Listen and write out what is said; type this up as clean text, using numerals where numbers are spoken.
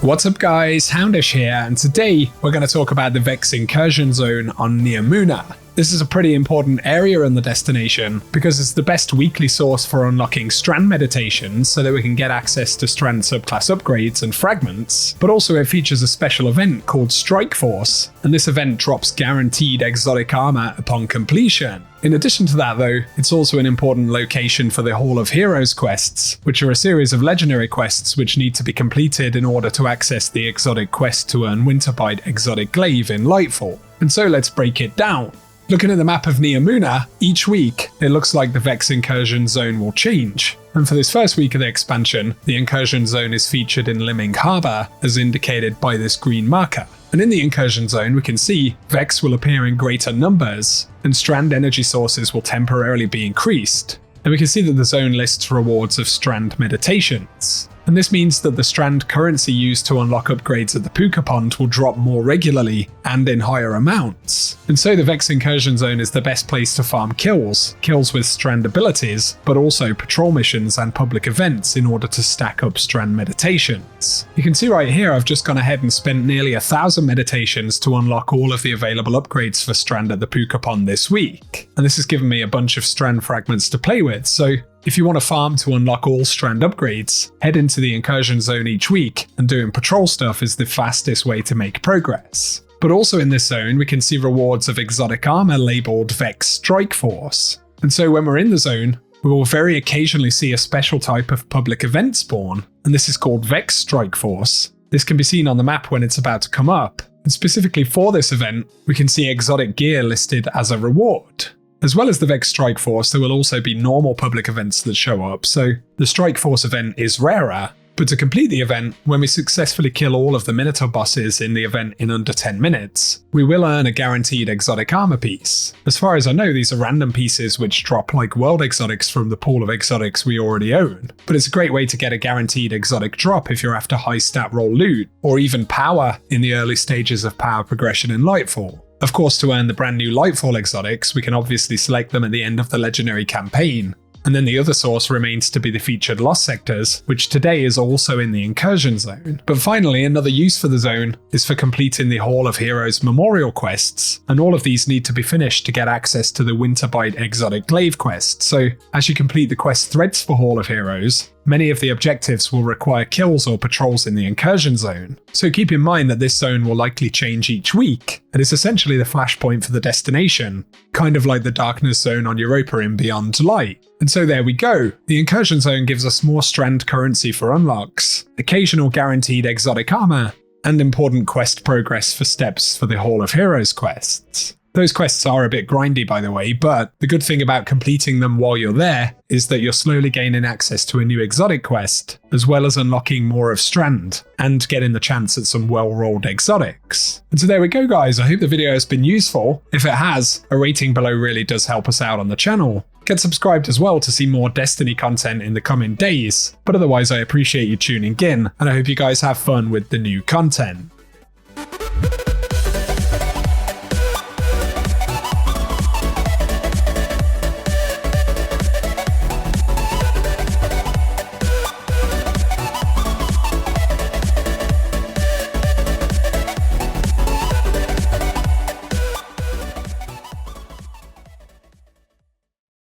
What's up guys, Houndish here, and today we're going to talk about the Vex Incursion zone on Neomuna. This is a pretty important area in the destination because it's the best weekly source for unlocking Strand meditations so that we can get access to Strand subclass upgrades and fragments, but also it features a special event called Strike Force, and this event drops guaranteed exotic armor upon completion. In addition to that though, it's also an important location for the Hall of Heroes quests, which are a series of legendary quests which need to be completed in order to access the exotic quest to earn Winterbite exotic glaive in Lightfall. And so let's break it down. Looking at the map of Neomuna, each week it looks like the Vex Incursion zone will change. And for this first week of the expansion, the Incursion zone is featured in Liming Harbour, as indicated by this green marker. And in the Incursion zone we can see Vex will appear in greater numbers, and Strand energy sources will temporarily be increased. And we can see that the zone lists rewards of Strand meditations. And this means that the Strand currency used to unlock upgrades at the Puka Pond will drop more regularly and in higher amounts. And so the Vex Incursion zone is the best place to farm kills with Strand abilities, but also patrol missions and public events in order to stack up Strand meditations. You can see right here I've just gone ahead and spent nearly 1,000 meditations to unlock all of the available upgrades for Strand at the Puka Pond this week. And this has given me a bunch of Strand fragments to play with, so if you want to farm to unlock all Strand upgrades, head into the Incursion zone each week, and doing patrol stuff is the fastest way to make progress. But also in this zone we can see rewards of exotic armor labelled Vex Strike Force. And so when we're in the zone, we will very occasionally see a special type of public event spawn, and this is called Vex Strike Force. This can be seen on the map when it's about to come up, and specifically for this event, we can see exotic gear listed as a reward. As well as the Vex Strike Force, there will also be normal public events that show up, so the Strike Force event is rarer, but to complete the event, when we successfully kill all of the Minotaur bosses in the event in under 10 minutes, we will earn a guaranteed exotic armor piece. As far as I know, these are random pieces which drop like world exotics from the pool of exotics we already own, but it's a great way to get a guaranteed exotic drop if you're after high stat roll loot, or even power in the early stages of power progression in Lightfall. Of course, to earn the brand new Lightfall exotics, we can obviously select them at the end of the legendary campaign. And then the other source remains to be the featured Lost Sectors, which today is also in the Incursion zone. But finally, another use for the zone is for completing the Hall of Heroes memorial quests, and all of these need to be finished to get access to the Winterbite exotic glaive quest. So as you complete the quest threads for Hall of Heroes, many of the objectives will require kills or patrols in the Incursion zone. So keep in mind that this zone will likely change each week, and it's essentially the flashpoint for the destination, kind of like the Darkness zone on Europa in Beyond Light. And so there we go. The Incursion zone gives us more Strand currency for unlocks, occasional guaranteed exotic armor, and important quest progress for steps for the Hall of Heroes quests. Those quests are a bit grindy by the way, but the good thing about completing them while you're there is that you're slowly gaining access to a new exotic quest, as well as unlocking more of Strand, and getting the chance at some well-rolled exotics. And so there we go guys, I hope the video has been useful. If it has, a rating below really does help us out on the channel. Get subscribed as well to see more Destiny content in the coming days, but otherwise I appreciate you tuning in, and I hope you guys have fun with the new content.